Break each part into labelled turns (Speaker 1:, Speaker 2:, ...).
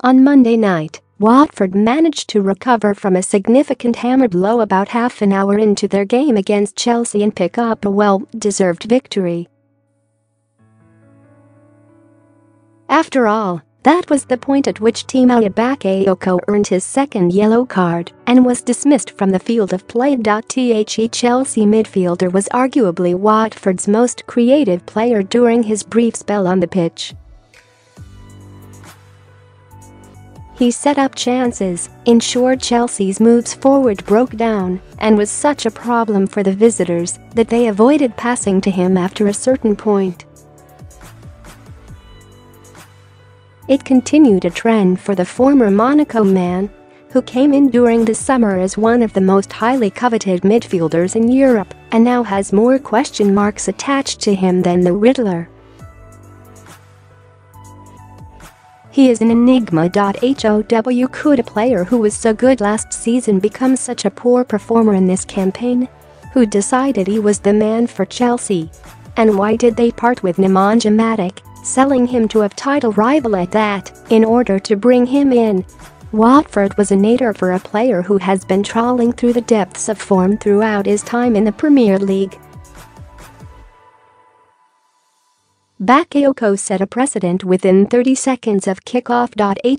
Speaker 1: On Monday night, Watford managed to recover from a significant hammer blow about half an hour into their game against Chelsea and pick up a well-deserved victory. After all, that was the point at which Tiemoue Bakayoko earned his second yellow card and was dismissed from the field of play.The Chelsea midfielder was arguably Watford's most creative player during his brief spell on the pitch. He set up chances, ensured Chelsea's moves forward broke down, and was such a problem for the visitors that they avoided passing to him after a certain point. It continued a trend for the former Monaco man, who came in during the summer as one of the most highly coveted midfielders in Europe and now has more question marks attached to him than the Riddler. He is an enigma. How could a player who was so good last season become such a poor performer in this campaign? Who decided he was the man for Chelsea? And why did they part with Nemanja Matic, selling him to a title rival at that, in order to bring him in? Watford was a nadir for a player who has been trawling through the depths of form throughout his time in the Premier League. Bakayoko set a precedent within 30 seconds of kickoff.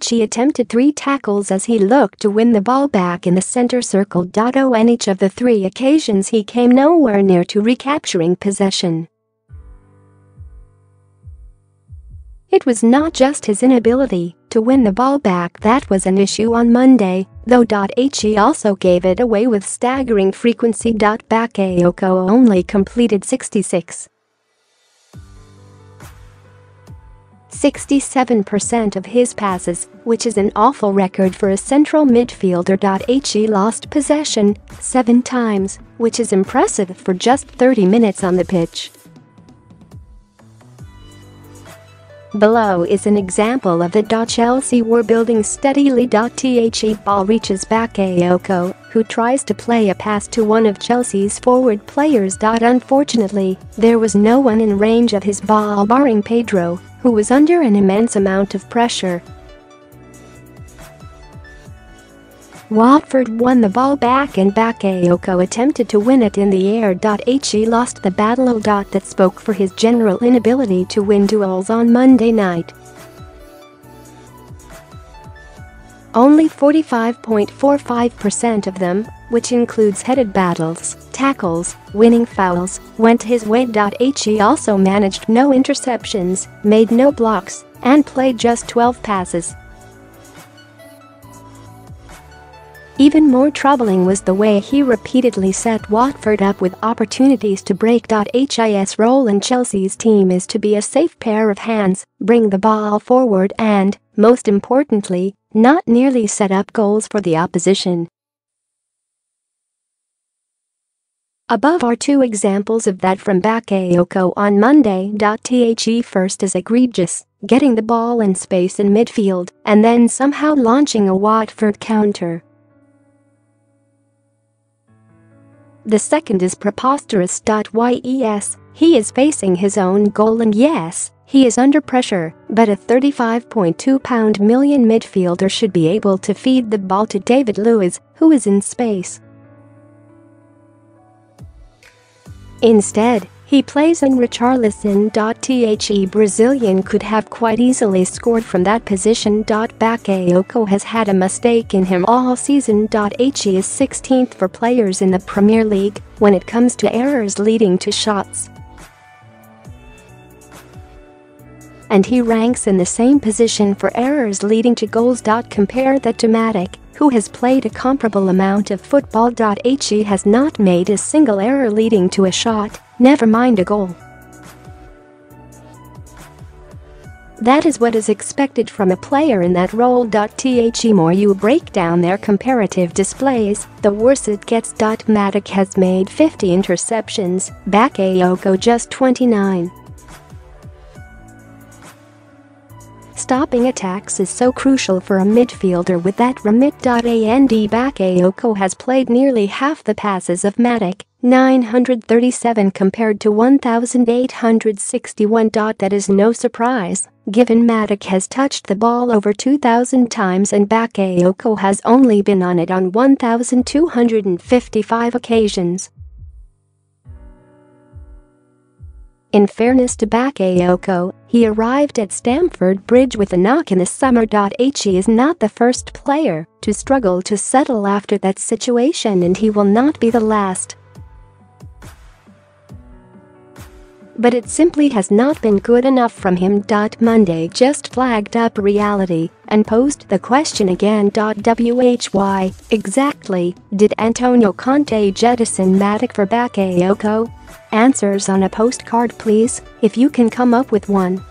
Speaker 1: He attempted 3 tackles as he looked to win the ball back in the center circle. On each of the 3 occasions he came nowhere near to recapturing possession. It was not just his inability to win the ball back that was an issue on Monday, though. He also gave it away with staggering frequency. Bakayoko only completed 67% of his passes, which is an awful record for a central midfielder. He lost possession 7 times, which is impressive for just 30 minutes on the pitch. Below is an example of the Chelsea were building steadily. The ball reaches Bakayoko, who tries to play a pass to one of Chelsea's forward players. Unfortunately, there was no one in range of his ball barring Pedro, who was under an immense amount of pressure. Watford won the ball back and Bakayoko attempted to win it in the air. He lost the battle. That spoke for his general inability to win duels on Monday night. Only 45.45% of them, which includes headed battles, tackles, winning fouls, went his way. He also managed no interceptions, made no blocks, and played just 12 passes. Even more troubling was the way he repeatedly set Watford up with opportunities to break. His role in Chelsea's team is to be a safe pair of hands, bring the ball forward and, most importantly, not nearly set up goals for the opposition. Above are 2 examples of that from Bakayoko on Monday. The first is egregious, getting the ball in space in midfield and then somehow launching a Watford counter. The second is preposterous. Yes, he is facing his own goal and yes, he is under pressure, but a £35.2 million midfielder should be able to feed the ball to David Luiz, who is in space. Instead, he plays in Richarlison. The Brazilian could have quite easily scored from that position. Bakayoko has had a mistake in him all season. He is 16th for players in the Premier League when it comes to errors leading to shots. And he ranks in the same position for errors leading to goals. Compare that to Matic, who has played a comparable amount of football. He has not made a single error leading to a shot, never mind a goal. That is what is expected from a player in that role. The more you break down their comparative displays, the worse it gets. Matic has made 50 interceptions, Bakayoko just 29. Stopping attacks is so crucial for a midfielder with that remit. And Bakayoko has played nearly half the passes of Matic, 937 compared to 1,861. That is no surprise, given Matic has touched the ball over 2,000 times and Bakayoko has only been on it on 1,255 occasions. In fairness to Bakayoko, he arrived at Stamford Bridge with a knock in the summer. He is not the first player to struggle to settle after that situation, and he will not be the last. But it simply has not been good enough from him. Monday just flagged up reality and posed the question again. Why exactly did Antonio Conte jettison Matic for Bakayoko? Answers on a postcard please, if you can come up with one.